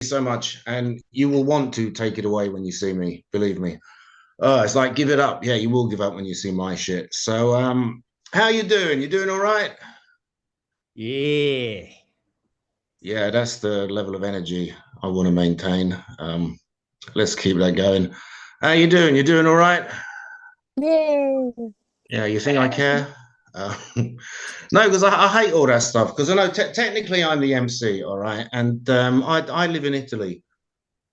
so much, and you will want to take it away when you see me. Believe me. It's like give it up. Yeah, you will give up when you see my shit. So, how you doing? You doing all right? Yeah. Yeah, that's the level of energy I want to maintain. Let's keep that going. How you doing? You doing all right? Yay. Yeah, you think I care? No, because I hate all that stuff. Because I know technically I'm the MC, all right, and I live in Italy.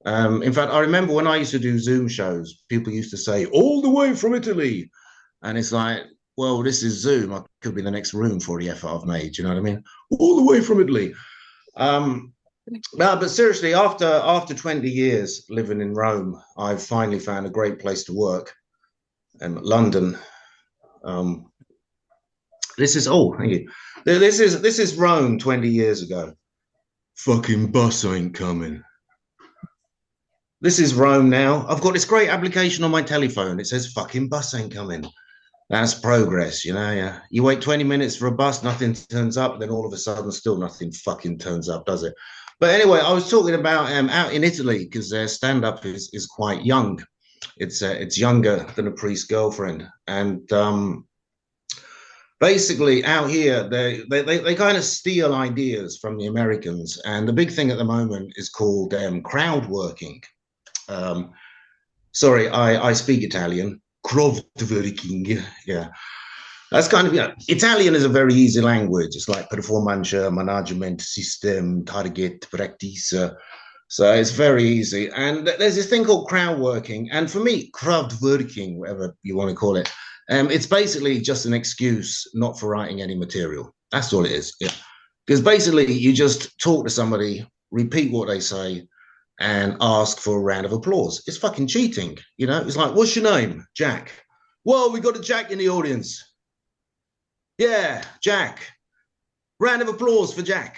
In fact, I remember when I used to do Zoom shows, people used to say all the way from Italy, and it's like, well, this is Zoom. I could be in the next room for the effort I've made. You know what I mean? All the way from Italy. Um, no, but seriously, after 20 years living in Rome, I've finally found a great place to work. London. Um, this is thank you. This is Rome 20 years ago. Fucking bus ain't coming. This is Rome now. I've got this great application on my telephone. It says fucking bus ain't coming. That's progress, you know. Yeah, you wait 20 minutes for a bus, nothing turns up, then all of a sudden, still nothing fucking turns up, does it? But anyway, I was talking about out in Italy because their stand-up is quite young. It's younger than a priest's girlfriend, and basically out here they kind of steal ideas from the Americans, and the big thing at the moment is called crowd working. Um, sorry, I speak Italian. Crowd working, yeah. That's kind of, Italian is a very easy language. It's like performance, management, system, target, practice. So it's very easy. And there's this thing called crowd working. And for me, crowd working, whatever you want to call it, it's basically just an excuse not for writing any material. That's all it is. Yeah. Because basically you just talk to somebody, repeat what they say, and ask for a round of applause. It's fucking cheating. It's like, what's your name? Jack. Whoa, we got a Jack in the audience. Yeah, Jack. Round of applause for Jack.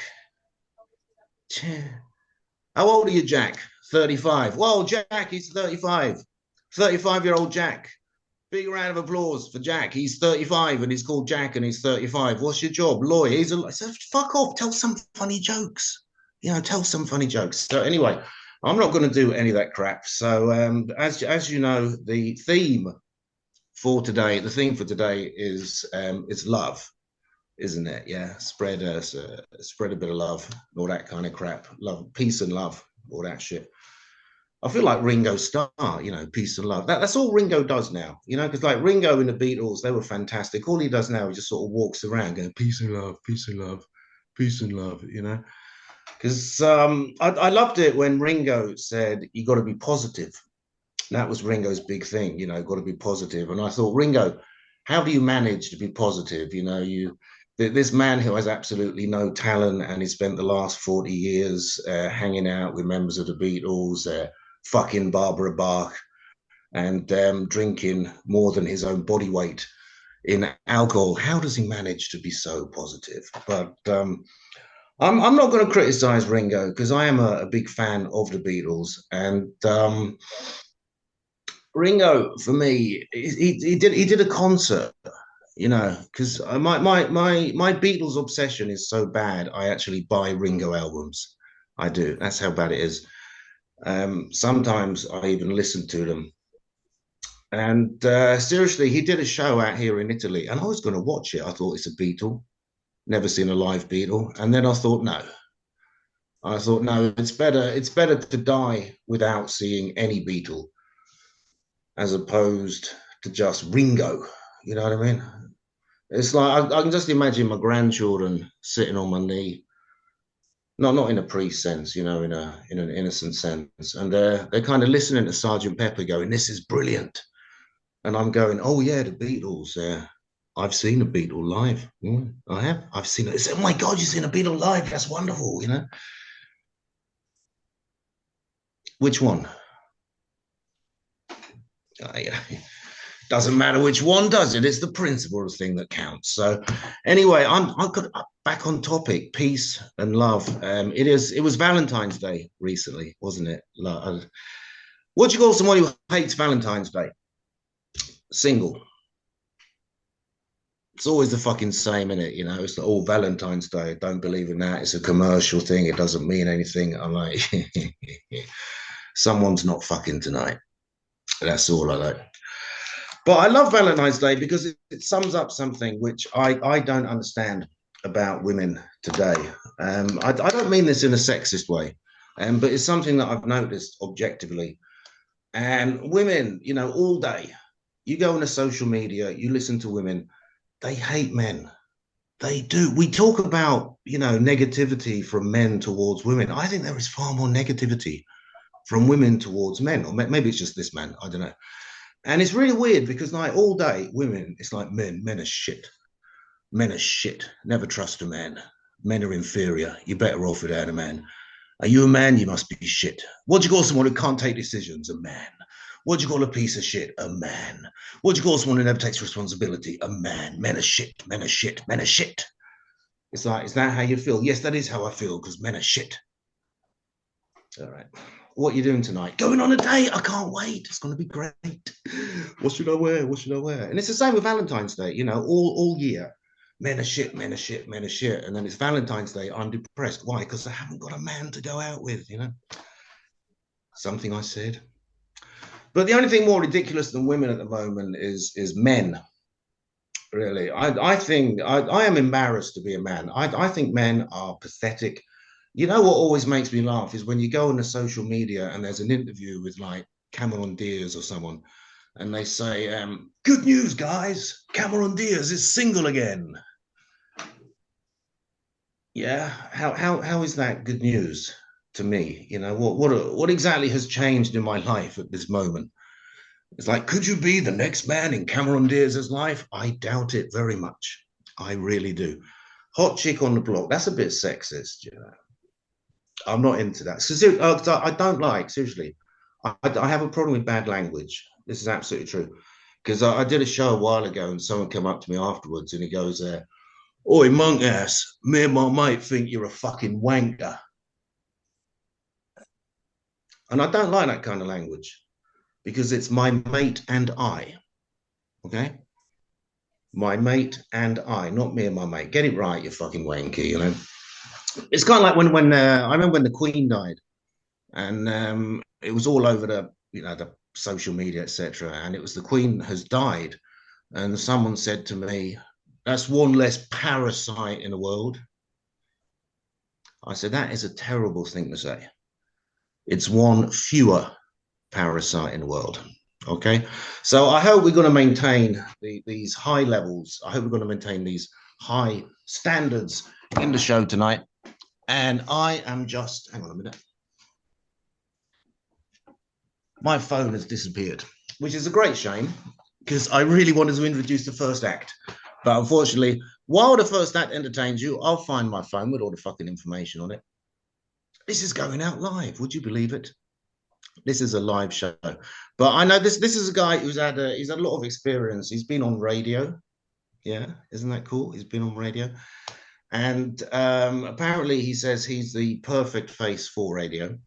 How old are you, Jack? 35. Whoa, Jack, he's 35. 35-year-old Jack. Big round of applause for Jack. He's 35 and he's called Jack and he's 35. What's your job? Lawyer. He's a so fuck off. Tell some funny jokes. Tell some funny jokes. So anyway, I'm not going to do any of that crap. So as you know, the theme for today, is it's love, isn't it? Yeah, spread a bit of love, all that kind of crap. Love, peace, and love, all that shit. I feel like Ringo Starr, peace and love. That's all Ringo does now, because like Ringo and the Beatles, they were fantastic. All he does now, he just sort of walks around going, peace and love, peace and love, peace and love, Because I loved it when Ringo said, you got to be positive. That was Ringo's big thing, got to be positive. And I thought, Ringo, how do you manage to be positive? This man who has absolutely no talent and he spent the last 40 years hanging out with members of the Beatles, fucking Barbara Bach, and drinking more than his own body weight in alcohol. How does he manage to be so positive? But I'm not going to criticize Ringo because I am a big fan of the Beatles. And Ringo, for me, he did a concert, because my Beatles obsession is so bad. I actually buy Ringo albums. I do. That's how bad it is. Sometimes I even listen to them. And seriously, he did a show out here in Italy, and I was going to watch it. I thought it's a Beatle, never seen a live Beatle, and then I thought no. It's better to die without seeing any Beatle as opposed to just Ringo. You know what I mean? It's like I can just imagine my grandchildren sitting on my knee, not in a priest sense, in an innocent sense, and they're kind of listening to Sergeant Pepper going, "This is brilliant," and I'm going, "Oh yeah, the Beatles." I've seen a Beatle live. I have. I've seen it. It's, oh my God, you've seen a Beatle live? That's wonderful. Which one? Yeah. Doesn't matter which one does it. It's the principle of the thing that counts. So, anyway, I got back on topic. Peace and love. It was Valentine's Day recently, wasn't it? What do you call someone who hates Valentine's Day? Single. It's always the fucking same, innit? You know, it's the all Valentine's Day. Don't believe in that. It's a commercial thing. It doesn't mean anything. I'm like, someone's not fucking tonight. That's all I like. But I love Valentine's Day because it sums up something which I don't understand about women today. I don't mean this in a sexist way, but it's something that I've noticed objectively. And women, you know, all day, you go on the social media, you listen to women, they hate men. They do. We talk about, you know, negativity from men towards women. I think there is far more negativity from women towards men, or maybe it's just this man. I don't know. And it's really weird because, like, all day, women, it's like men are shit. Men are shit. Never trust a man. Men are inferior. You're better off without a man. Are you a man? You must be shit. What do you call someone who can't take decisions? A man. What do you call a piece of shit? A man. What do you call someone who never takes responsibility? A man. Men are shit. Men are shit. Men are shit. It's like, is that how you feel? Yes, that is how I feel because men are shit. All right. What are you doing tonight? Going on a date. I can't wait. It's going to be great. What should I wear? What should I wear? And it's the same with Valentine's Day. You know, all year, men are shit, men are shit, men are shit. And then it's Valentine's Day. I'm depressed. Why? Because I haven't got a man to go out with. You know, something I said. But the only thing more ridiculous than women at the moment is men. Really, I think I am embarrassed to be a man. I think men are pathetic. You know what always makes me laugh is when you go on the social media and there's an interview with like Cameron Diaz or someone, and they say, "Good news, guys! Cameron Diaz is single again." Yeah, how is that good news to me? You know what exactly has changed in my life at this moment? It's like, could you be the next man in Cameron Diaz's life? I doubt it very much. I really do. Hot chick on the block. That's a bit sexist, you know. I'm not into that. So I don't like, seriously, I have a problem with bad language. This is absolutely true. Because I did a show a while ago and someone came up to me afterwards and he goes, Oi, monk ass, me and my mate think you're a fucking wanker. And I don't like that kind of language because it's my mate and I. Okay? My mate and I, not me and my mate. Get it right, you fucking wanker, you know? It's kind of like when I remember when the Queen died and it was all over the, you know, the social media, etc. And it was the Queen has died. And someone said to me, that's one less parasite in the world. I said, that is a terrible thing to say. It's one fewer parasite in the world. Okay. So I hope we're going to maintain these high levels. I hope we're going to maintain these high standards in the show tonight. And I am just, hang on a minute. My phone has disappeared, which is a great shame because I really wanted to introduce the first act. But unfortunately, while the first act entertains you, I'll find my phone with all the fucking information on it. This is going out live. Would you believe it? This is a live show. But I know this is a guy who's had a lot of experience. He's been on radio. Yeah, isn't that cool? He's been on radio. And apparently he says he's the perfect face for radio,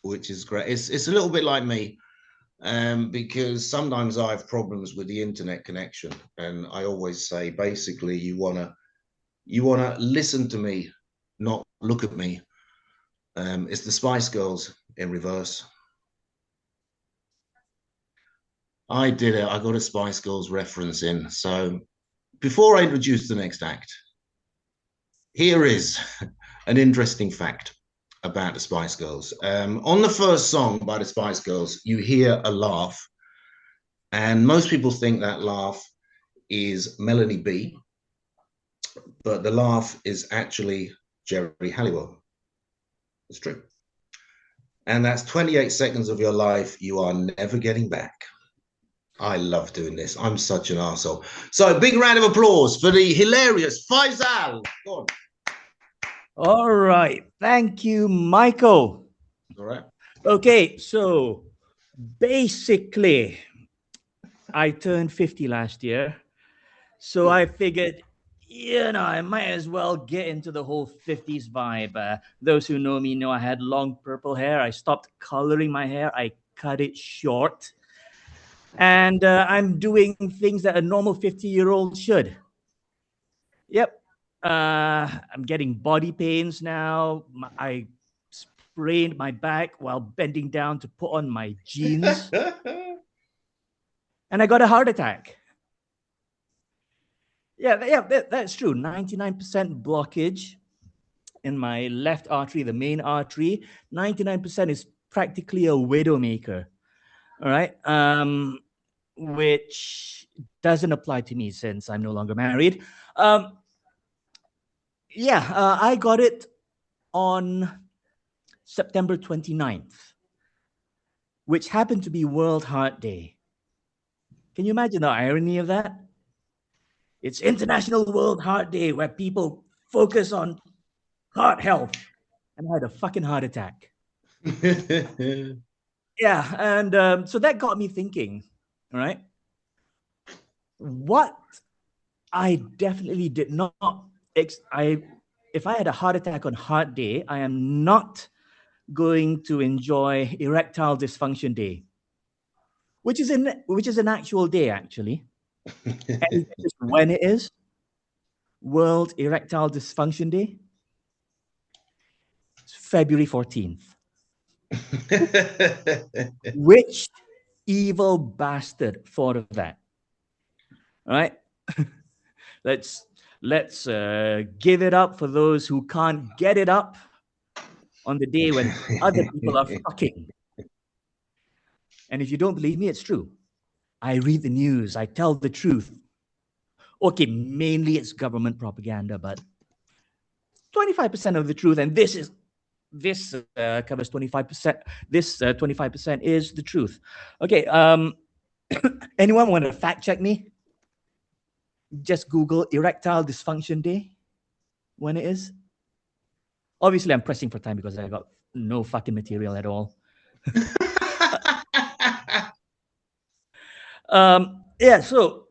which is great. It's a little bit like me. Because sometimes I have problems with the internet connection, and I always say basically you wanna listen to me, not look at me. It's the Spice Girls in reverse. I did it. I got a Spice Girls reference in. So before I introduce the next act, here is an interesting fact about the Spice Girls. On the first song by the Spice Girls, you hear a laugh, and most people think that laugh is Melanie B, but the laugh is actually Jerry Halliwell. It's true. And that's 28 seconds of your life you are never getting back. I love doing this. I'm such an arsehole. So big round of applause for the hilarious Faisal. Go on. All right. Thank you, Michael. All right. Okay, so basically, I turned 50 last year. So I figured, you know, I might as well get into the whole 50s vibe. Those who know me know I had long purple hair. I stopped coloring my hair. I cut it short. And I'm doing things that a normal 50-year-old should. Yep. I'm getting body pains now. I sprained my back while bending down to put on my jeans, and I got a heart attack. Yeah, that's true. 99% blockage in my left artery, the main artery. 99% is practically a widowmaker. All right. Which doesn't apply to me since I'm no longer married. I got it on September 29th, which happened to be World Heart Day. Can you imagine the irony of that? It's International World Heart Day, where people focus on heart health, and I had a fucking heart attack. Yeah, and so that got me thinking, all right? What I definitely did not, if I had a heart attack on Heart Day, I am not going to enjoy Erectile Dysfunction Day, which is an actual day, actually. And just when it is World Erectile Dysfunction Day, it's February 14th. Which evil bastard thought of that? All right, let's give it up for those who can't get it up on the day when other people are fucking. And if you don't believe me, it's true. I read the news. I tell the truth. Okay, mainly it's government propaganda, but 25% of the truth, and this covers 25%. This 25% is the truth. Okay, anyone want to fact check me? Just Google Erectile Dysfunction Day when it is. Obviously, I'm pressing for time because I got no fucking material at all. So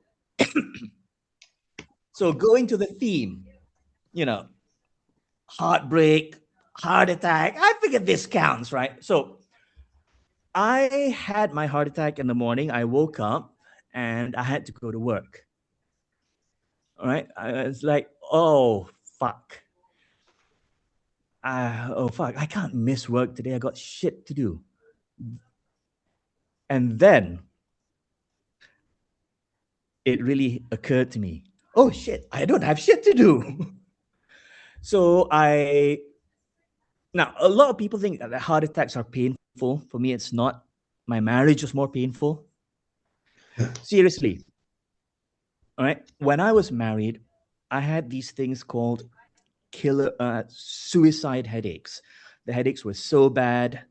so going to the theme, heartbreak, heart attack. I figured this counts, right? So I had my heart attack in the morning. I woke up and I had to go to work. All right. I was like, oh, fuck. I can't miss work today. I got shit to do. And then it really occurred to me, oh, shit, I don't have shit to do. So now, a lot of people think that heart attacks are painful. For me, it's not. My marriage was more painful. Seriously. All right. When I was married, I had these things called suicide headaches. The headaches were so bad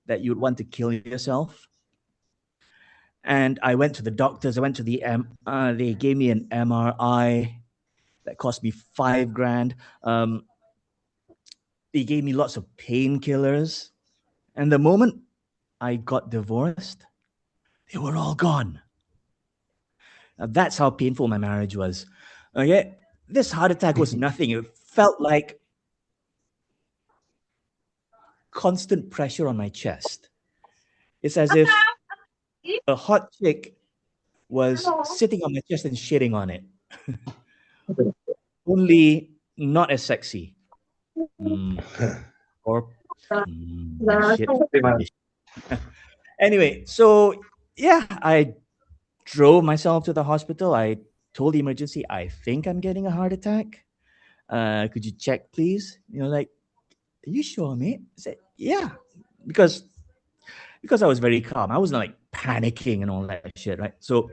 that you'd want to kill yourself. And I went to the doctors. I went to they gave me an MRI that cost me $5,000. They gave me lots of painkillers. And the moment I got divorced, they were all gone. Now, that's how painful my marriage was. Okay, this heart attack was nothing. It felt like constant pressure on my chest. It's as if a hot chick was sitting on my chest and shitting on it. Only not as sexy. Shit. Anyway, so yeah, I drove myself to the hospital. I told the emergency, I think I'm getting a heart attack. Could you check, please? Like, are you sure, mate? I said, yeah, because I was very calm. I wasn't like panicking and all that shit, right? So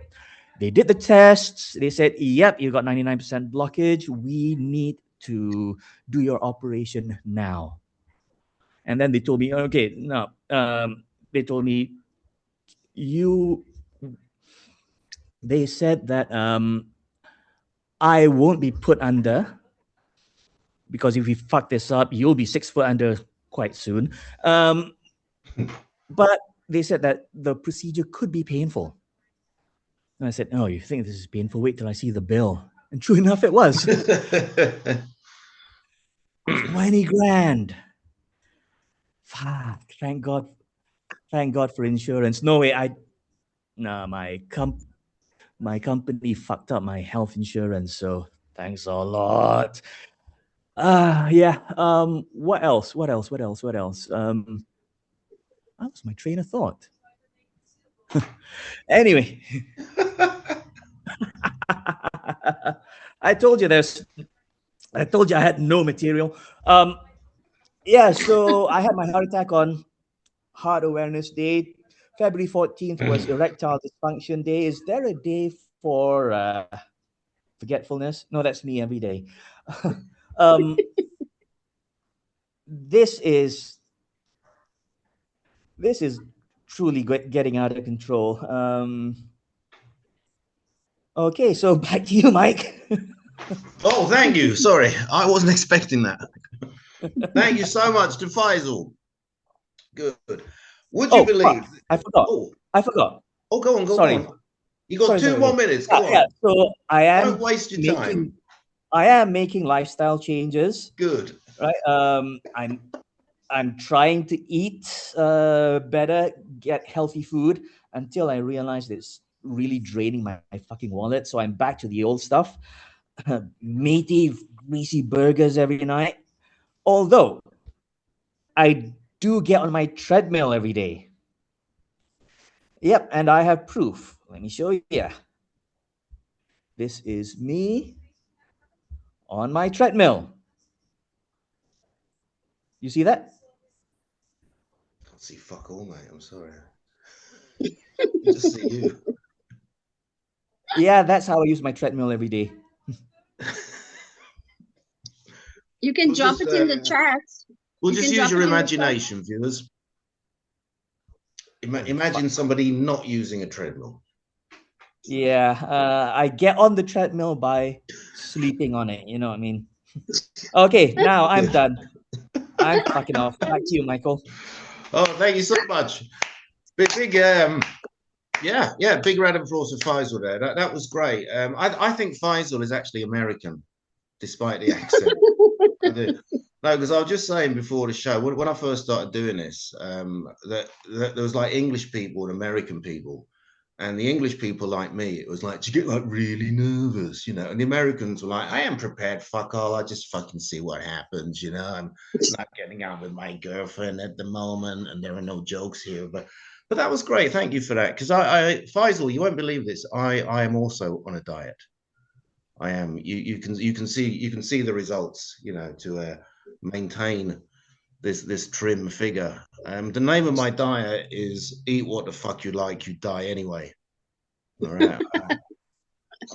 they did the tests. They said, yep, you got 99% blockage. We need to do your operation now. And then they told me, okay, no. They told me, they said that I won't be put under because if we fuck this up, you'll be 6 foot under quite soon. But they said that the procedure could be painful. And I said, oh, you think this is painful? Wait till I see the bill. And true enough, it was. $20,000. Fuck, thank God for insurance. No way, my company fucked up my health insurance. So Thanks a lot. Yeah. What else? What else? What else? What else? I lost my train of thought. Anyway, I told you I told you I had no material. Yeah. So I had my heart attack on Heart Awareness Day. February 14th was Erectile Dysfunction Day. Is there a day for forgetfulness? No, that's me every day. um, this is truly getting out of control. Okay, so back to you, Mike. Oh, thank you. Sorry, I wasn't expecting that. Thank you so much to Faisal. Good. Would you believe? Fuck, I forgot. Oh, I forgot. oh, go on, go Sorry. on. You got two more minutes. Go on. Yeah, so Don't waste your time. I am making lifestyle changes. Good. Right. I'm trying to eat better, get healthy food until I realized it's really draining my fucking wallet. So I'm back to the old stuff. Meaty, greasy burgers every night. Although I do get on my treadmill every day. Yep, and I have proof. Let me show you. This is me on my treadmill. You see that? I can't see fuck all, mate. I'm sorry. Just see you. Yeah, that's how I use my treadmill every day. You can drop it in the chat. We'll just use your imagination, viewers. Imagine somebody not using a treadmill. Yeah, I get on the treadmill by sleeping on it. You know what I mean? Okay, now I'm done. I'm fucking off. Back to you, Michael. Oh, thank you so much. Big yeah, big round of applause for Faisal there. That was great. I think Faisal is actually American, despite the accent. I do. No, because I was just saying before the show, when I first started doing this, that there was like English people and American people. And the English people like me, it was like, do you get like really nervous, you know? And the Americans were like, I am prepared, fuck all. I just fucking see what happens, you know? I'm not getting out with my girlfriend at the moment, and there are no jokes here. But that was great. Thank you for that. Because Faisal, you won't believe this. I am also on a diet. I am. You can see the results, you know, to maintain this trim figure. The name of my diet is "Eat what the fuck you like, you die anyway." All right.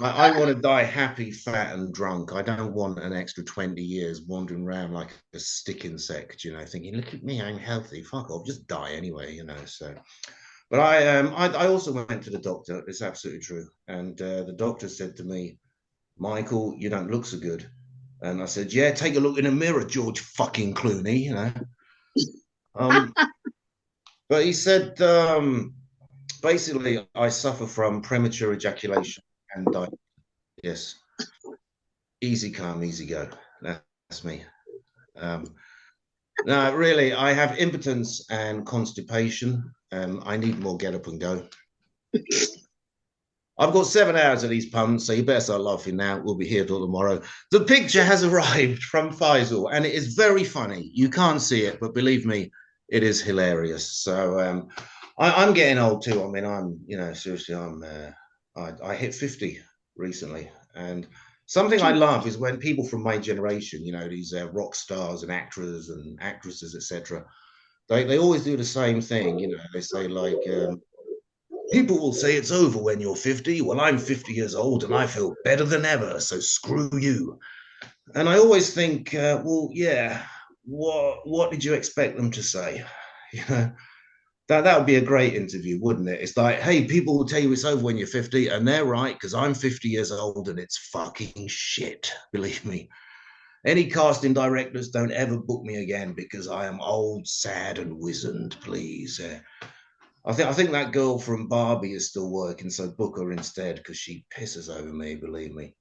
I want to die happy, fat, and drunk. I don't want an extra 20 years wandering around like a stick insect, you know, thinking, "Look at me, I'm healthy." Fuck off, just die anyway, you know. So, but I also went to the doctor. It's absolutely true, and the doctor said to me, "Michael, you don't look so good." And I said, "Yeah, take a look in the mirror, George fucking Clooney," you know. But he said, basically, I suffer from premature ejaculation and diabetes. Yes. Easy come, easy go. That's me. No, really, I have impotence and constipation. I need more get up and go. I've got 7 hours of these puns, so you better start laughing now. We'll be here till tomorrow. The picture has arrived from Faisal, and it is very funny. You can't see it, but believe me, it is hilarious. So I'm getting old too. I mean, seriously, I hit 50 recently, and something I love is when people from my generation, you know, these rock stars and actors and actresses, etc., they always do the same thing. You know, they say like, people will say it's over when you're 50. Well, I'm 50 years old and I feel better than ever, so screw you. And I always think, well, yeah, what did you expect them to say? You know, that would be a great interview, wouldn't it? It's like, hey, people will tell you it's over when you're 50, and they're right, because I'm 50 years old and it's fucking shit, believe me. Any casting directors, don't ever book me again because I am old, sad, and wizened, please. I think that girl from Barbie is still working, so book her instead because she pisses over me, believe me.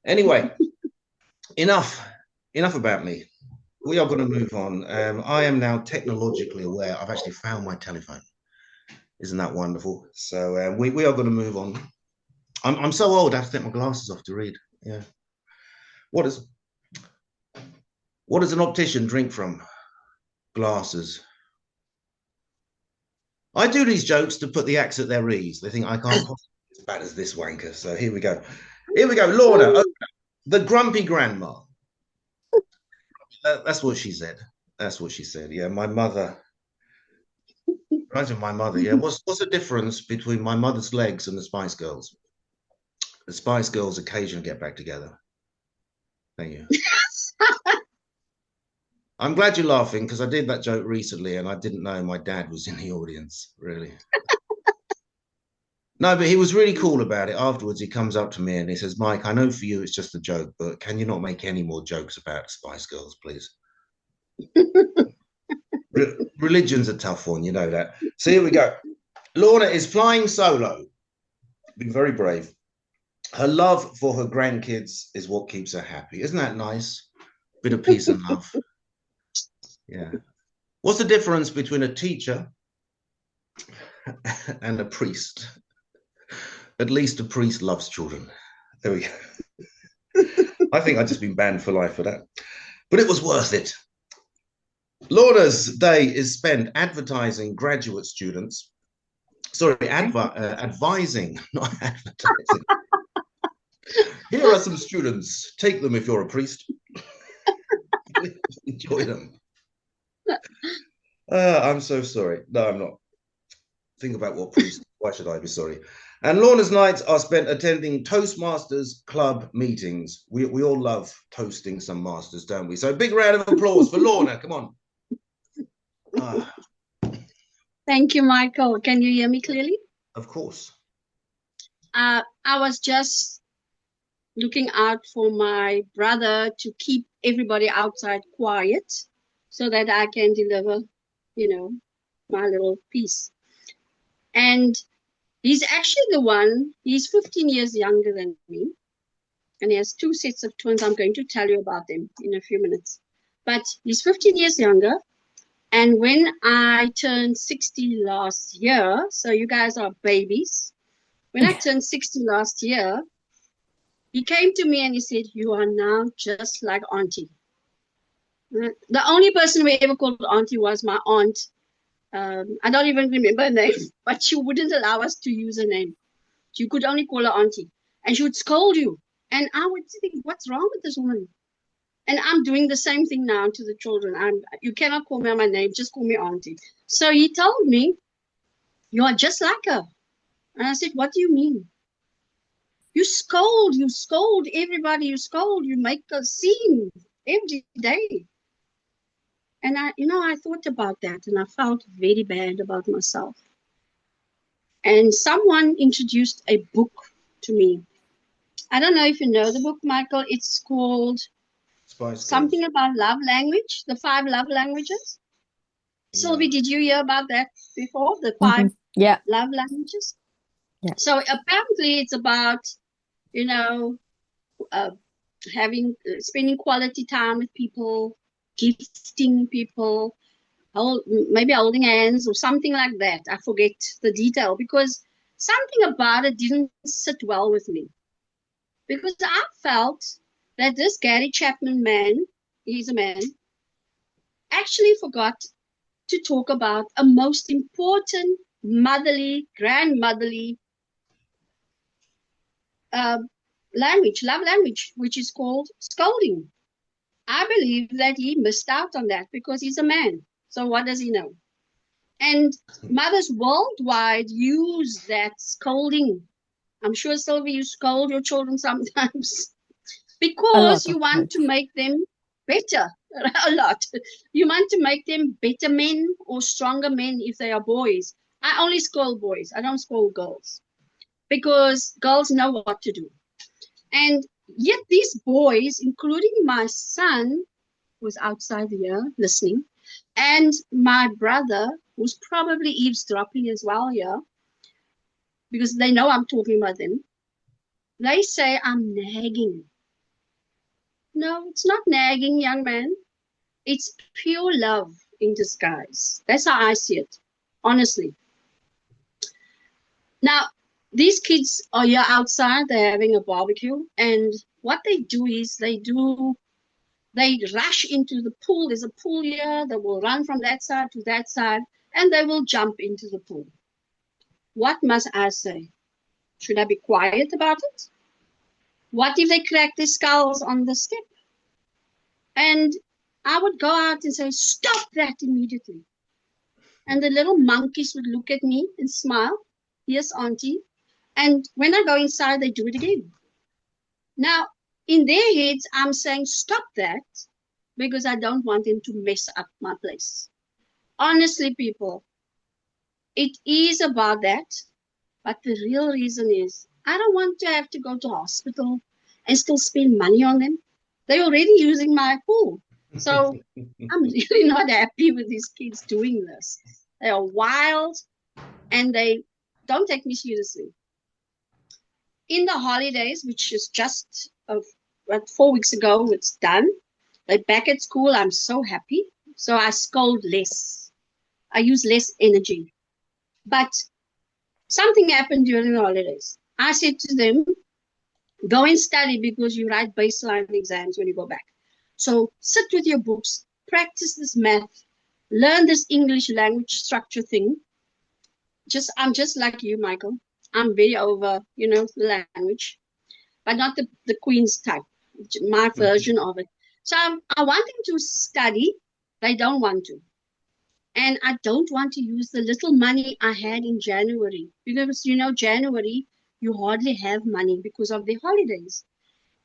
Anyway, enough about me. We are going to move on. I am now technologically aware. I've actually found my telephone. Isn't that wonderful? So we are going to move on. I'm so old, I have to take my glasses off to read. Yeah. What does an optician drink from? Glasses. I do these jokes to put the acts at their ease. They think I can't possibly be as bad as this wanker. So here we go. Here we go. Lorna, the grumpy grandma. That's what she said. That's what she said. Yeah, my mother. Imagine my mother. Yeah, what's the difference between my mother's legs and the Spice Girls? The Spice Girls occasionally get back together. Thank you. I'm glad you're laughing because I did that joke recently and I didn't know my dad was in the audience, really. No, but he was really cool about it. Afterwards, he comes up to me and he says, Mike, I know for you it's just a joke, but can you not make any more jokes about Spice Girls, please? Religion's a tough one, you know that. So here we go. Lorna is flying solo. Been very brave. Her love for her grandkids is what keeps her happy. Isn't that nice? Bit of peace and love. Yeah. What's the difference between a teacher and a priest? At least a priest loves children. There we go. I think I've just been banned for life for that. But it was worth it. Lorna's day is spent advertising graduate students. Sorry, advising, not advertising. Here are some students. Take them if you're a priest. Enjoy them. I'm so sorry. No, I'm not. Think about what priest. Why should I be sorry? And Lorna's nights are spent attending Toastmasters Club meetings. We all love toasting some masters, don't we? So big round of applause for Lorna. Come on. Thank you, Michael. Can you hear me clearly? Of course. I was just looking out for my brother to keep everybody outside quiet so that I can deliver, my little piece. And he's actually the one, he's 15 years younger than me. And he has 2 sets of twins. I'm going to tell you about them in a few minutes. But he's 15 years younger. And when I turned 60 last year, so you guys are babies. When I turned 60 last year, he came to me and he said, you are now just like Auntie. The only person we ever called Auntie was my aunt. I don't even remember her name, but she wouldn't allow us to use her name. You could only call her Auntie. And she would scold you. And I would think, what's wrong with this woman? And I'm doing the same thing now to the children. You cannot call me by my name, just call me Auntie. So he told me, you are just like her. And I said, what do you mean? You scold everybody, you make a scene every day. And I thought about that and I felt very bad about myself. And someone introduced a book to me. I don't know if you know the book, Michael. It's called something about love language, the 5 love languages. Yeah. Silvi, did you hear about that before? The 5 love languages? Yeah. So apparently it's about, spending quality time with people, gifting people, maybe holding hands or something like that. I forget the detail because something about it didn't sit well with me. Because I felt that this Gary Chapman man, he's a man, actually forgot to talk about a most important motherly, grandmotherly love language, which is called scolding. I believe that he missed out on that because he's a man. So what does he know? And mothers worldwide use that scolding. I'm sure, Silvi, you scold your children sometimes because you want to make them better. A lot. You want to make them better men or stronger men if they are boys. I only scold boys. I don't scold girls because girls know what to do. And yet these boys, including my son, was outside here listening, and my brother, who's probably eavesdropping as well here, because they know I'm talking about them, they say I'm nagging. No, it's not nagging, young man. It's pure love in disguise. That's how I see it, honestly. Now, these kids are here outside. They're having a barbecue. And what they do is they rush into the pool. There's a pool here. They will run from that side to that side, and they will jump into the pool. What must I say? Should I be quiet about it? What if they crack their skulls on the step? And I would go out and say, stop that immediately. And the little monkeys would look at me and smile. Yes, auntie. And when I go inside, they do it again. Now, in their heads, I'm saying, stop that, because I don't want them to mess up my place. Honestly, people, it is about that. But the real reason is I don't want to have to go to hospital and still spend money on them. They're already using my pool. So I'm really not happy with these kids doing this. They are wild and they don't take me seriously. In the holidays, which is just 4 weeks ago, it's done. They're back at school. I'm so happy. So I scold less. I use less energy. But something happened during the holidays. I said to them, go and study because you write baseline exams when you go back. So sit with your books, practice this math, learn this English language structure thing. I'm just like you, Michael. I'm very over, the language, but not the Queen's type, my version of it. So I want them to study. They don't want to. And I don't want to use the little money I had in January. Because, January, you hardly have money because of the holidays.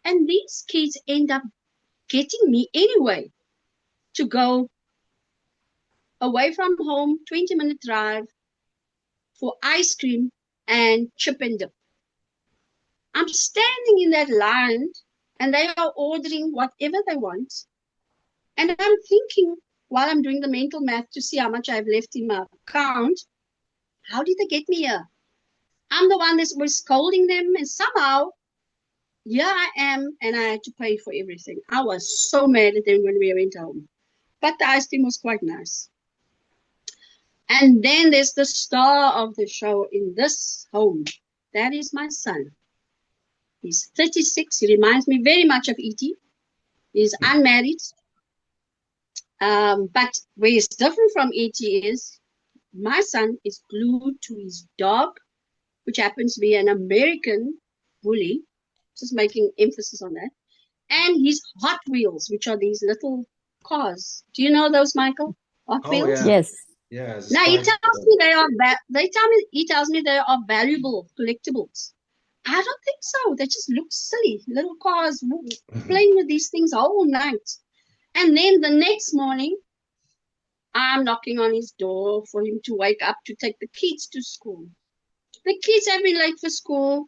And these kids end up getting me anyway to go away from home, 20-minute drive for ice cream and chip and dip. I'm standing in that line and they are ordering whatever they want. And I'm thinking, while I'm doing the mental math to see how much I've left in my account, how did they get me here? I'm the one that was scolding them, and somehow, here I am, and I had to pay for everything. I was so mad at them when we went home. But the ice cream was quite nice. And then there's the star of the show in this home. That is my son. He's 36. He reminds me very much of E.T. He's unmarried. But where he's different from E.T. is my son is glued to his dog, which happens to be an American bully, just making emphasis on that, and his Hot Wheels, which are these little cars. Do you know those, Michael? Hot Wheels? Yeah. Yes. Yeah. Now he tells me he tells me they are valuable collectibles. I don't think so. They just look silly. Little cars playing with these things all night. And then the next morning, I'm knocking on his door for him to wake up to take the kids to school. The kids have been late for school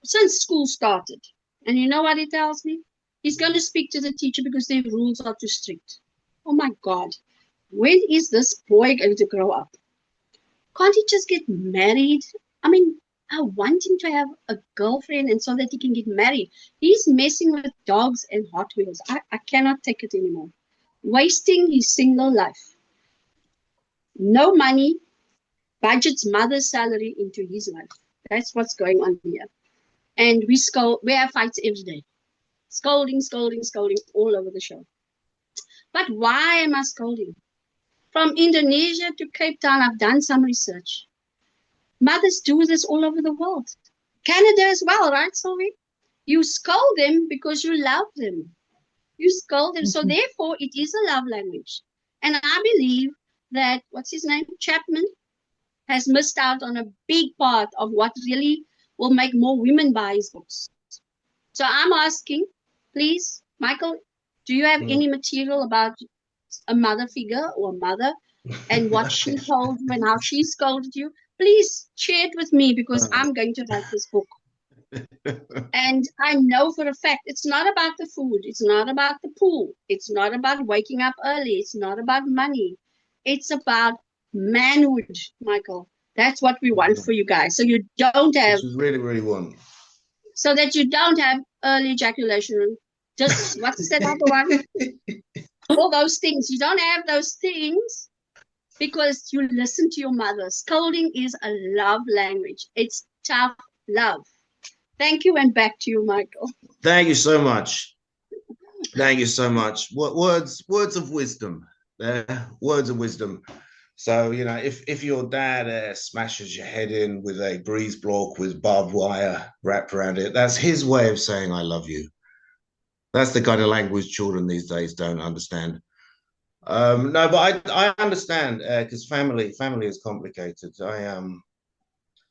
since school started. And you know what he tells me? He's going to speak to the teacher because their rules are too strict. Oh my God. When is this boy going to grow up? Can't he just get married? I mean, I want him to have a girlfriend and so that he can get married. He's messing with dogs and Hot Wheels. I cannot take it anymore. Wasting his single life. No money, budgets mother's salary into his life. That's what's going on here. And we have fights every day. Scolding all over the show. But why am I scolding? From Indonesia to Cape Town, I've done some research. Mothers do this all over the world. Canada as well, right, Silvi? You scold them because you love them. You scold them. So therefore, it is a love language. And I believe that, what's his name? Chapman has missed out on a big part of what really will make more women buy his books. So I'm asking, please, Michael, do you have any material about a mother figure or a mother and what she told you and how she scolded you? Please share it with me because I'm going to write this book. And I know for a fact it's not about the food. It's not about the pool. It's not about waking up early. It's not about money. It's about manhood, Michael. That's what we want for you guys. So you don't have... really, really want. So that you don't have early ejaculation. Just, what's that other one? All those things. You don't have those things because you listen to your mother. Scolding is a love language. It's tough love. Thank you, and back to you, Michael. Thank you so much. Thank you so much. What words of wisdom? Words of wisdom. So, you know, if your dad smashes your head in with a breeze block with barbed wire wrapped around it, that's his way of saying I love you. That's the kind of language children these days don't understand. No, but I understand because family is complicated.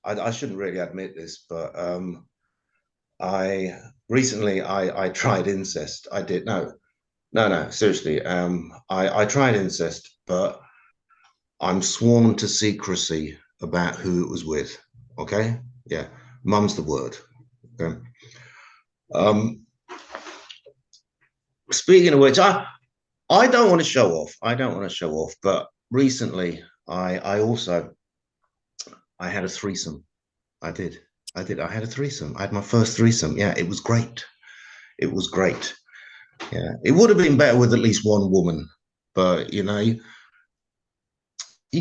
I shouldn't really admit this, but I recently I tried incest. I did no seriously. I tried incest, but I'm sworn to secrecy about who it was with. Okay, yeah, mum's the word. Okay. Um, Speaking of which, I don't want to show off. I don't want to show off, but recently I also I had a threesome. I did. I did. I had a threesome. I had my first threesome. Yeah, it was great. It was great. Yeah, it would have been better with at least one woman, but you know, you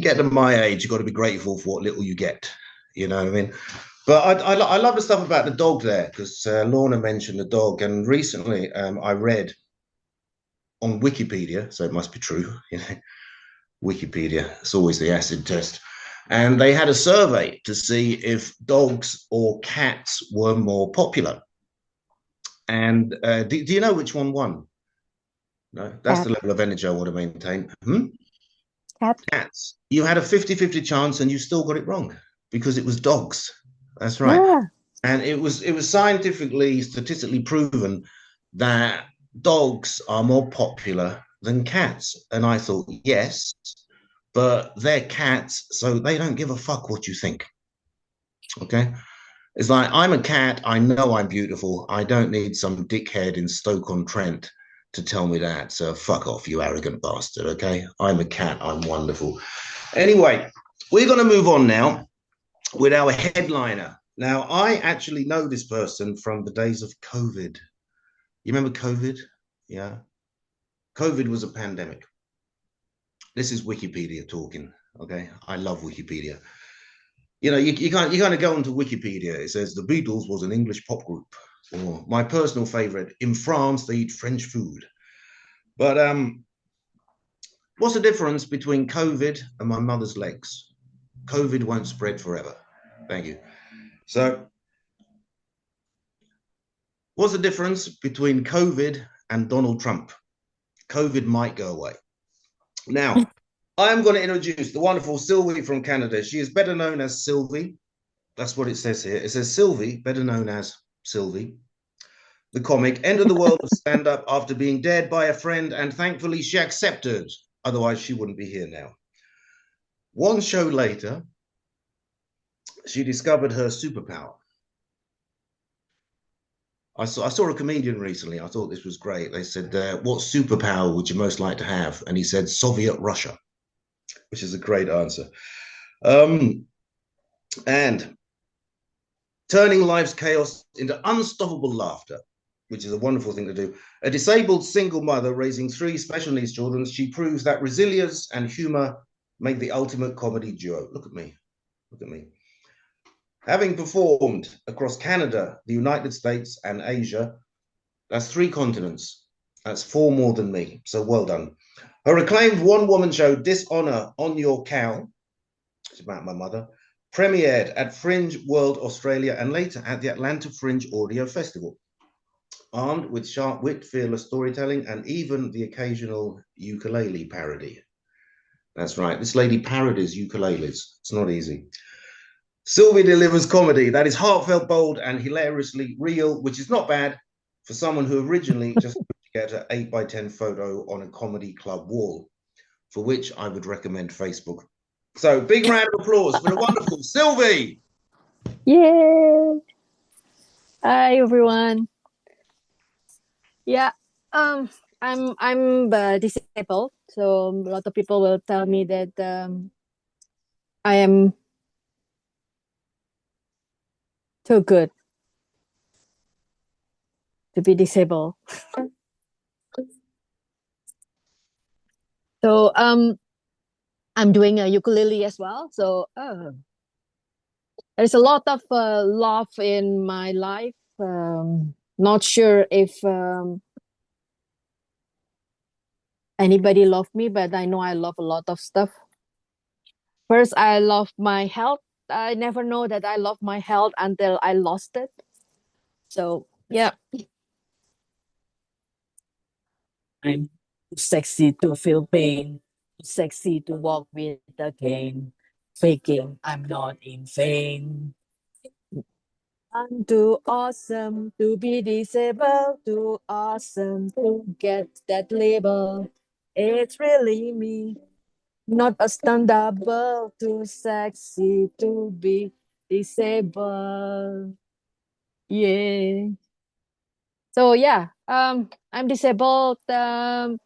get to my age, you've got to be grateful for what little you get. You know what I mean? But I love the stuff about the dog there because Lorna mentioned the dog, and recently I read on Wikipedia, so it must be true. You know, Wikipedia, it's always the acid test. And they had a survey to see if dogs or cats were more popular. And do you know which one won? No, that's Cat. the level of energy I want to maintain. Cat. Cats. You had a 50-50 chance and you still got it wrong because it was dogs. That's right. Yeah. And it was scientifically, statistically proven that dogs are more popular than cats. And I thought, yes, but they're cats, so they don't give a fuck what you think. Okay. It's like, I'm a cat. I know I'm beautiful. I don't need some dickhead in Stoke-on-Trent to tell me that. So fuck off, you arrogant bastard. Okay. I'm a cat. I'm wonderful. Anyway, we're going to move on now with our headliner. Now, I actually know this person from the days of COVID. You remember COVID? Yeah. COVID was a pandemic. This is Wikipedia talking. Okay. I love Wikipedia. You know, you kind of go onto Wikipedia. It says the Beatles was an English pop group. Or my personal favorite, in France, they eat French food. But what's the difference between COVID and my mother's legs? COVID won't spread forever. Thank you. So what's the difference between COVID and Donald Trump? COVID might go away. Now, I'm going to introduce the wonderful Silvi from Canada. She is better known as Silvi. That's what it says here. It says Silvi, better known as Silvi, the comic, entered the world of stand-up after being dared by a friend, and thankfully she accepted. Otherwise, she wouldn't be here now. One show later, she discovered her superpower. I saw a comedian recently. I thought this was great. They said, what superpower would you most like to have? And he said, Soviet Russia, which is a great answer. And turning life's chaos into unstoppable laughter, which is a wonderful thing to do. A disabled single mother raising 3 special needs children, she proves that resilience and humor make the ultimate comedy duo. Look at me. Look at me. Having performed across Canada, the United States, and Asia, that's 3 continents. That's 4 more than me. So well done. Her acclaimed one-woman show, Dishonor on Your Cow, it's about my mother, premiered at Fringe World Australia and later at the Atlanta Fringe Audio Festival. Armed with sharp wit, fearless storytelling, and even the occasional ukulele parody. That's right, this lady parodies ukuleles. It's not easy. Silvi delivers comedy that is heartfelt, bold, and hilariously real, which is not bad for someone who originally just put together an 8x10 photo on a comedy club wall, for which I would recommend Facebook. So big round of applause for the wonderful Silvi. Yay! Hi everyone. Yeah, I'm disabled, so a lot of people will tell me that I am too good to be disabled. So I'm doing a ukulele as well. So There's a lot of love in my life. Not sure if anybody love me, but I know I love a lot of stuff. First, I love my health. I never know that I love my health until I lost it. So yeah, I'm too sexy to feel pain, too sexy to walk with a cane, faking I'm not in vain. I'm too awesome to be disabled, too awesome to get that label. It's really me, not a stand-double, too sexy to be disabled. Yeah. So yeah, I'm disabled, and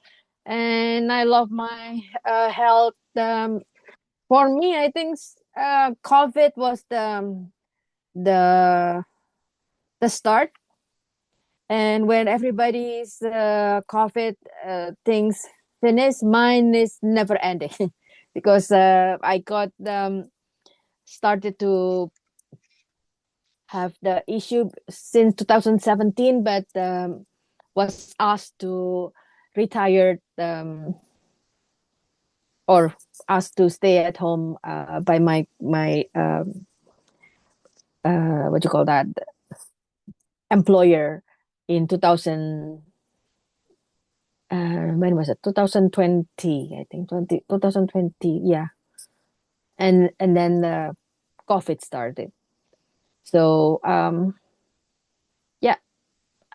I love my health. For me, I think COVID was the the start, and when everybody's COVID things finish, mine is never ending because I got started to have the issue since 2017, but was asked to retire or asked to stay at home by my what do you call that, employer in 2000. When was it? 2020, I think 2020. Yeah, and then COVID started. So yeah,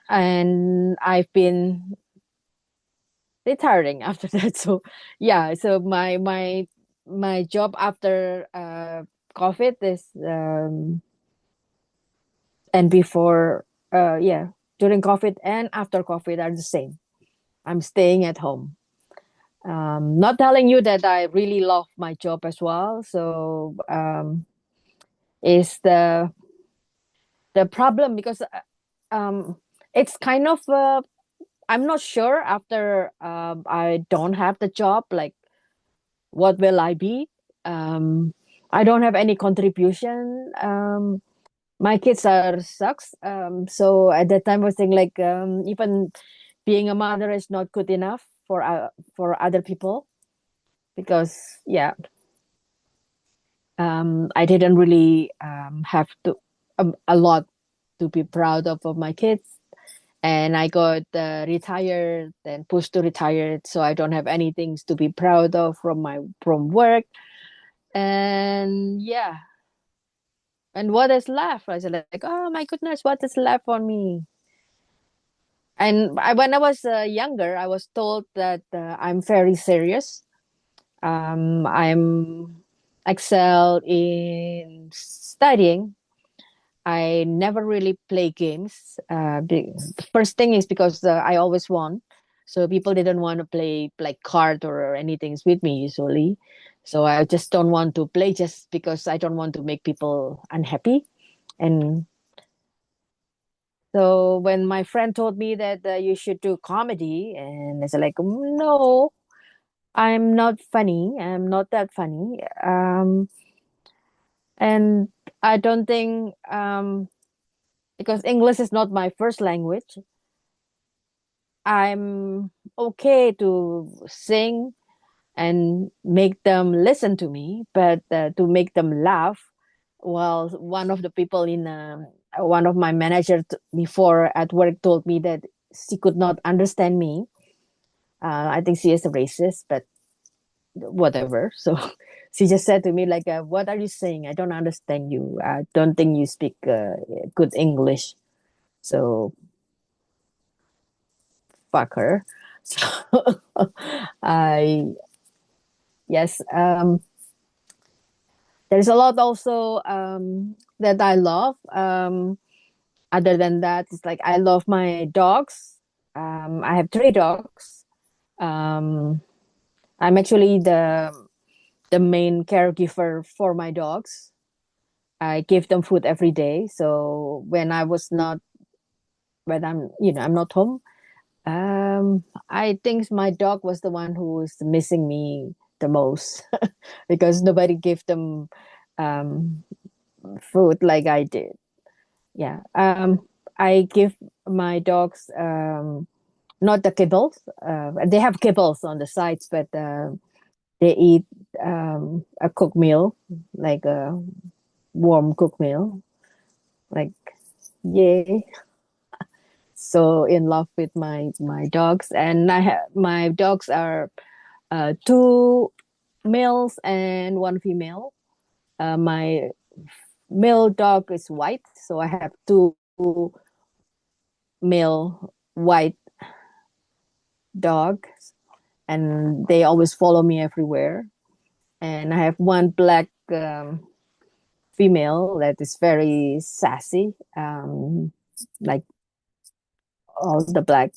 and I've been retiring after that. So yeah, so my job after COVID is and before yeah, during COVID and after COVID are the same. I'm staying at home. Not telling you that I really love my job as well. So is the problem because it's kind of I'm not sure after I don't have the job, like what will I be? I don't have any contribution. My kids are sucks. So at that time I was thinking like even being a mother is not good enough for other people because yeah, I didn't really have to a lot to be proud of my kids, and I got retired and pushed to retire, so I don't have anything to be proud of from work, and yeah, and what is left? I said like, oh my goodness, what is left for me? And when I was younger, I was told that I'm very serious. I'm excel in studying. I never really play games. First thing is because I always won, so people didn't want to play like card or anything with me usually. So I just don't want to play just because I don't want to make people unhappy. And so when my friend told me that you should do comedy, and I said like, no, I'm not funny. I'm not that funny. And I don't think because English is not my first language, I'm okay to sing and make them listen to me, but to make them laugh. Well, one of the people in one of my managers before at work told me that she could not understand me. I think she is a racist, but whatever. So she just said to me like, "What are you saying? I don't understand you. I don't think you speak good English." So fuck her. So I yes. There's a lot also that I love. Other than that, it's like I love my dogs. I have three dogs. Um, I'm actually the main caregiver for my dogs. I give them food every day. So when I was not, when I'm not home, I think my dog was the one who was missing me the most because nobody gave them um, food like I did. Yeah. I give my dogs not the kibbles. They have kibbles on the sides, but they eat a cooked meal, like a warm cooked meal. Like, yay! So in love with my dogs, and my dogs are two males and one female. My male dog is white, so I have two male white dogs, and they always follow me everywhere. And I have one black female that is very sassy, like all the black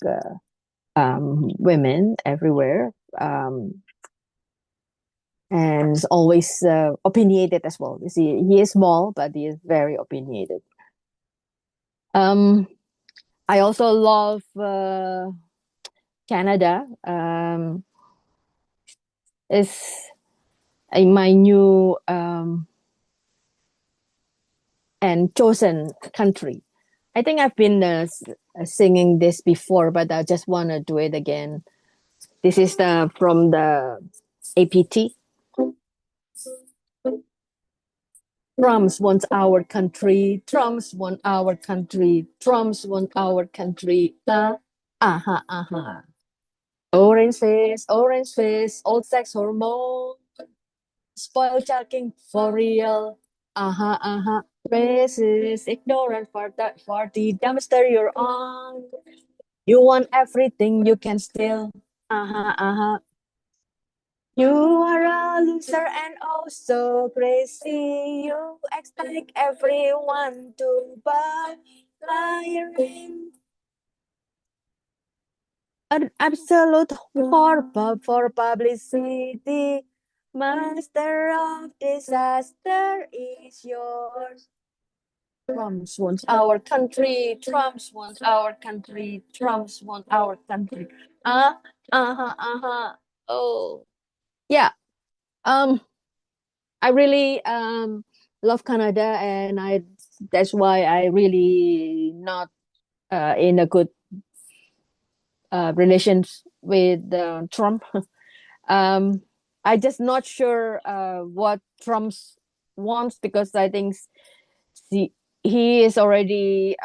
women everywhere. And is always opinionated as well. You see, he is small, but he is very opinionated. I also love Canada. It's my new and chosen country. I think I've been singing this before, but I just want to do it again. This is from the APT. Trumps want our country. Trumps want our country. Trumps want our country. Aha, aha. Orange face, old sex hormone. Spoiled talking for real. Aha, aha. Racist, ignorant for the dumpster you're on. You want everything you can steal. Aha, aha. You are a loser and oh so crazy. You expect everyone to buy your in. An absolute for publicity. Master of disaster is yours. Trumps wants our country. Trumps wants our country. Trumps want our country. Oh, yeah. I really love Canada, and that's why I really not in a good relations with Trump. I just not sure what Trump wants, because I think he is already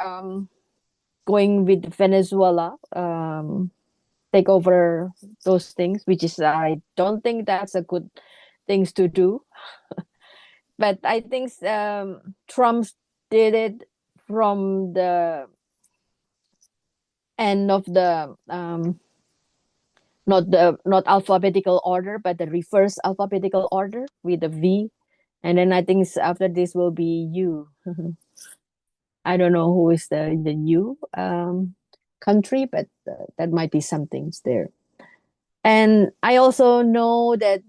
going with Venezuela, take over those things, which is I don't think that's a good things to do. But I think Trump did it from the end of the not alphabetical order, but the reverse alphabetical order with a V, and then I think after this will be U. I don't know who is the U country, but that might be something there. And I also know that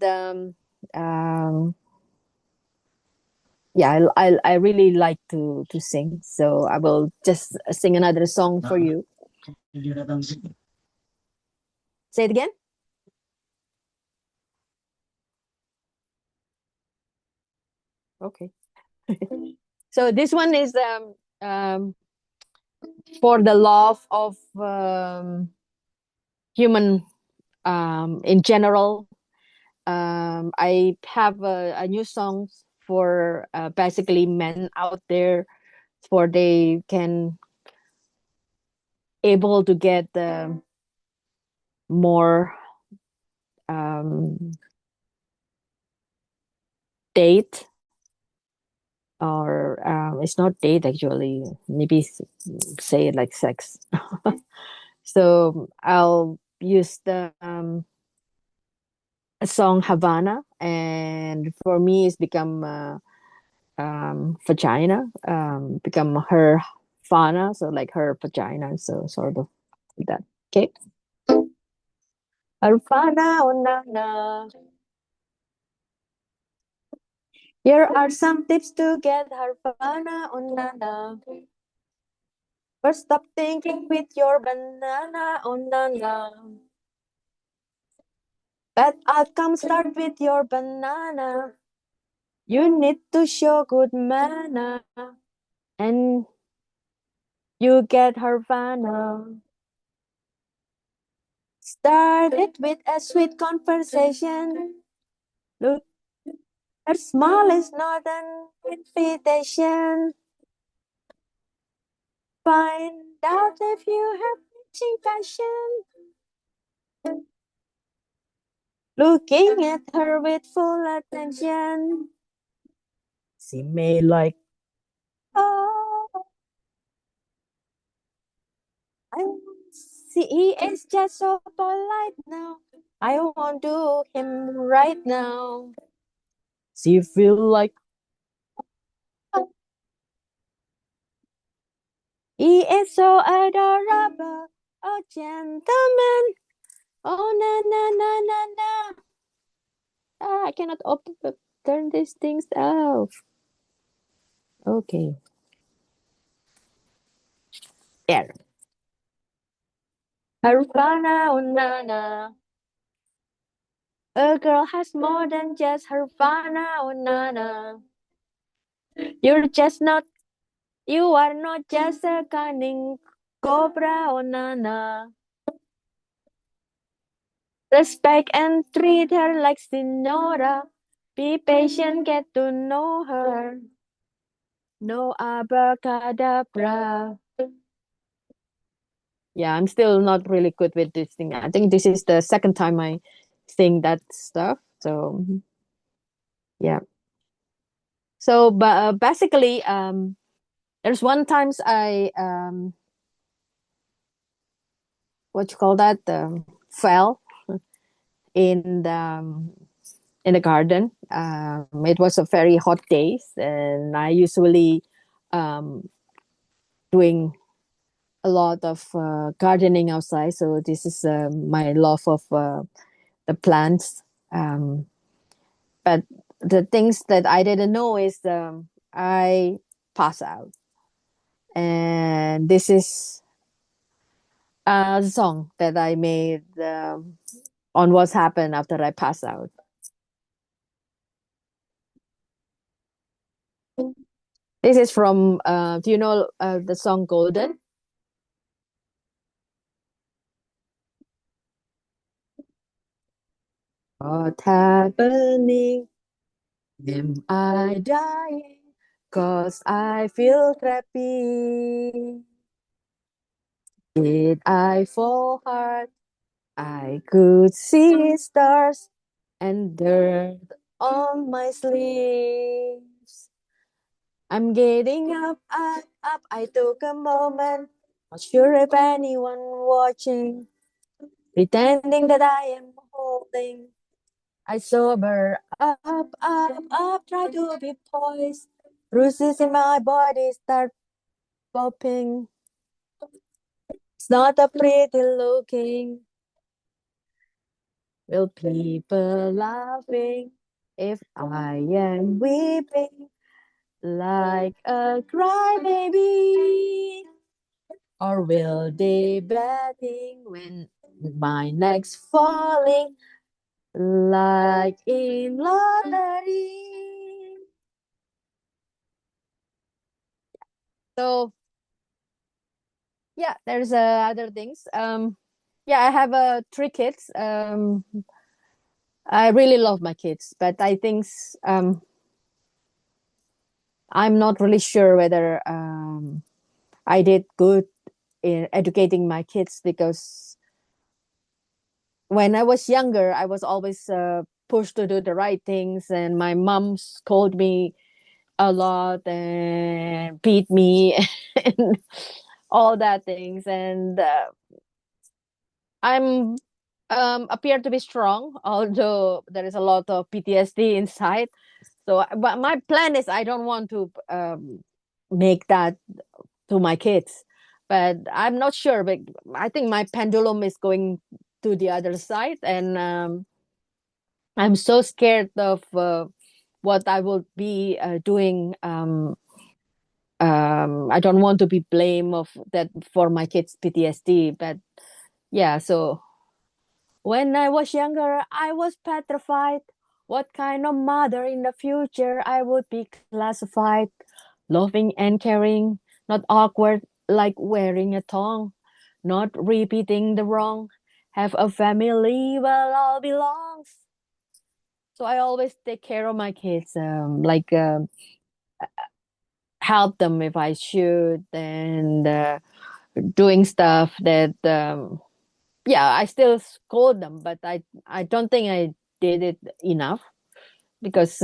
yeah, I really like to sing, so I will just sing another song for you. Say it again. Okay. So this one is for the love of human in general. I have a new song for basically men out there, for they can able to get more date, or it's not date actually, maybe say it like sex. So I'll use the song Havana, and for me it's become vagina, become her fana, so like her vagina, so sort of that. Okay. Her fana, oh na na. Here are some tips to get her fana, oh na na. First, stop thinking with your banana, oh na na. Bad outcome start with your banana. You need to show good manner, and you get Havana. Started with a sweet conversation. Look, her smile is not an invitation. Find out if you have reaching passion. Looking at her with full attention. She may like, oh, I see he is just so polite now. I want to him right now. She feel like, oh, he is so adorable. Oh, gentleman. Oh, na na na na na. Ah, I cannot turn these things off. Okay. There. Havana, oh, na na. A girl has more than just Havana, oh, na na. You're just not, you are not just a cunning cobra, oh, na na. Respect and treat her like Senora. Be patient, get to know her. No abracadabra. Yeah, I'm still not really good with this thing. I think this is the second time I sing that stuff. So yeah. So but basically, there's one times I what you call that, fell in the garden. It was a very hot day, and I usually doing a lot of gardening outside. So this is my love of the plants. But the things that I didn't know is I pass out, and this is a song that I made on what's happened after I pass out. This is from do you know the song Golden? What's happening? Am I dying? 'Cause I feel crappy. Did I fall hard? I could see stars and dirt on my sleeves. I'm getting up, up, up. I took a moment, not sure if anyone watching, pretending that I am holding. I sober up, up, up, try to be poised. Bruises in my body start popping. It's not a pretty looking. Will people laughing if I am weeping like a crybaby? Or will they betting when my neck's falling like in lottery? So yeah, there's other things. Yeah, I have three kids. I really love my kids, but I think I'm not really sure whether I did good in educating my kids, because when I was younger, I was always pushed to do the right things, and my mom scolded me a lot and beat me and all that things. And I'm appear to be strong, although there is a lot of PTSD inside. So, but my plan is I don't want to make that to my kids, but I'm not sure. But I think my pendulum is going to the other side, and I'm so scared of what I will be doing. I don't want to be blamed of that for my kids' PTSD, but yeah. So when I was younger, I was petrified. What kind of mother in the future I would be classified? Loving and caring, not awkward like wearing a tongue, not repeating the wrong. Have a family where all belongs. So I always take care of my kids, help them if I should, and doing stuff that yeah, I still scold them, but I don't think I did it enough because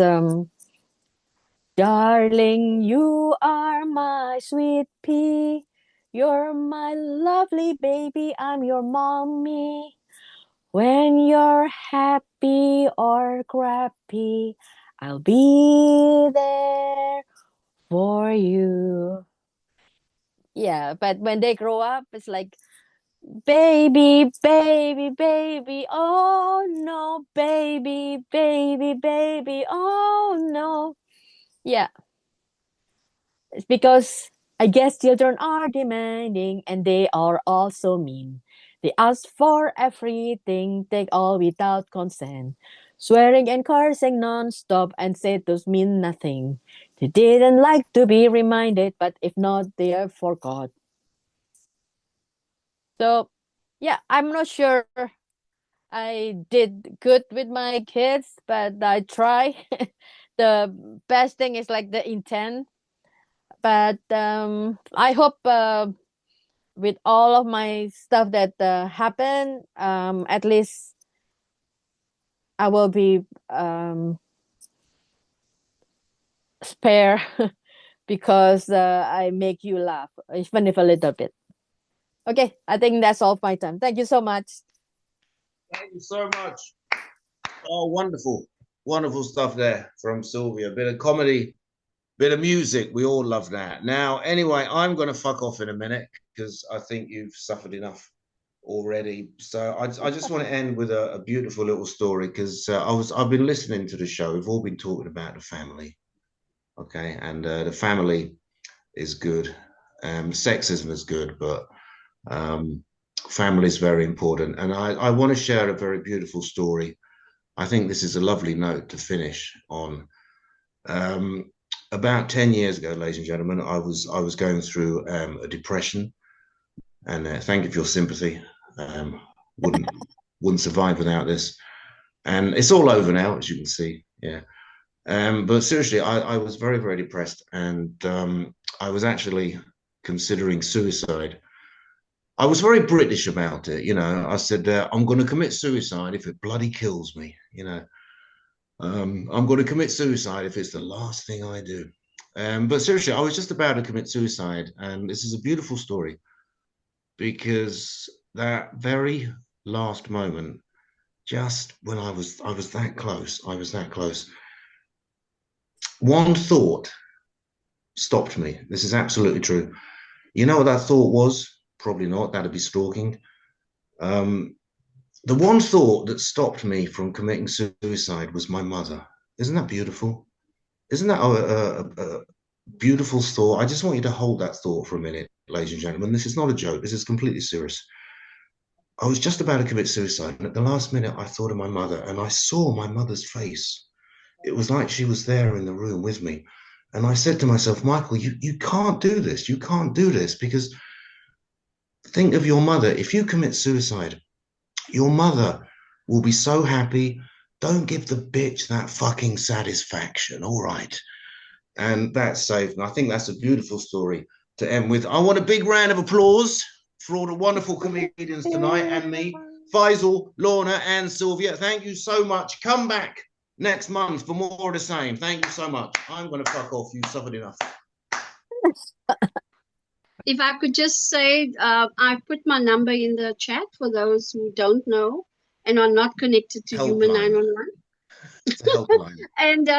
darling, you are my sweet pea. You're my lovely baby. I'm your mommy. When you're happy or crappy, I'll be there for you. Yeah, but when they grow up, it's like, baby, baby, baby, oh no, baby, baby, baby, oh no. Yeah, it's because I guess children are demanding and they are also mean. They ask for everything, take all without consent. Swearing and cursing non-stop and say those mean nothing. They didn't like to be reminded, but if not, they are forgot. So, yeah, I'm not sure I did good with my kids, but I try. The best thing is like the intent. But I hope with all of my stuff that happened, at least I will be spare because I make you laugh, even if a little bit. Okay, I think that's all of my time. Thank you so much. Thank you so much. Oh, wonderful. Wonderful stuff there from Sylvia. A bit of comedy, bit of music. We all love that. Now, anyway, I'm going to fuck off in a minute because I think you've suffered enough already. So I just want to end with a beautiful little story because I've been listening to the show. We've all been talking about the family, okay, and the family is good. Sexism is good, but family is very important. And I want to share a very beautiful story. I think this is a lovely note to finish on. About 10 years ago, ladies and gentlemen, I was going through a depression, and thank you for your sympathy. Wouldn't survive without this, and it's all over now, as you can see. Yeah, but seriously, I was very, very depressed, and I was actually considering suicide. I was very British about it, you know. I said, I'm going to commit suicide if it bloody kills me, you know. I'm going to commit suicide if it's the last thing I do. But seriously, I was just about to commit suicide, and this is a beautiful story because that very last moment, just when I was that close, I was that close. One thought stopped me. This is absolutely true. You know what that thought was? Probably not. That'd be stalking. The one thought that stopped me from committing suicide was my mother. Isn't that beautiful? Isn't that a beautiful thought? I just want you to hold that thought for a minute, ladies and gentlemen. This is not a joke. This is completely serious. I was just about to commit suicide, and at the last minute, I thought of my mother, and I saw my mother's face. It was like she was there in the room with me. And I said to myself, Michael, you can't do this. You can't do this because think of your mother. If you commit suicide, your mother will be so happy. Don't give the bitch that fucking satisfaction. All right. And that saved me. I think that's a beautiful story to end with. I want a big round of applause for all the wonderful comedians tonight and me, Faisal, Lorna, and Sylvia. Thank you so much. Come back next month for more of the same. Thank you so much. I'm going to fuck off. You suffered enough. If I could just say, I've put my number in the chat for those who don't know and are not connected to Human 911. It's a helpline. And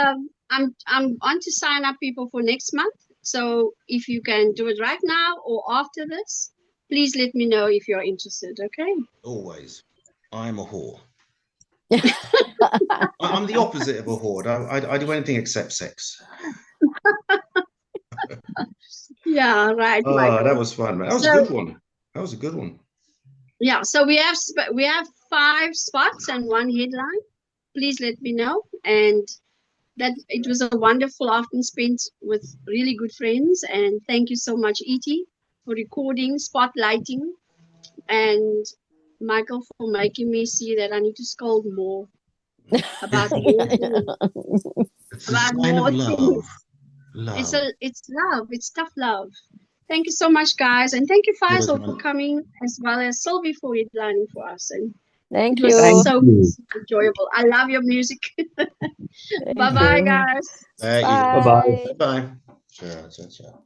I'm on to sign up people for next month. So if you can do it right now or after this, please let me know if you're interested. Okay. Always. I'm a whore. I'm the opposite of a whore. I do anything except sex. Yeah, right. Oh, Michael. that was fun, man. That was a good one. That was a good one. Yeah, so we have 5 spots and 1 headline. please let me know. And that it was a wonderful afternoon spent with really good friends. And thank you so much, Edie, for recording, spotlighting, and Michael for making me see that I need to scold more about more things, It's a about sign of more love. things. Love. It's love. It's tough love. Thank you so much, guys, and thank you, Cheers, Faisal, for man. coming, as well as Silvi for headlining for us. And Thank it was you. so you. enjoyable. I love your music. Thank Bye-bye, you. guys. You go. Bye. Bye. Ciao, ciao, ciao.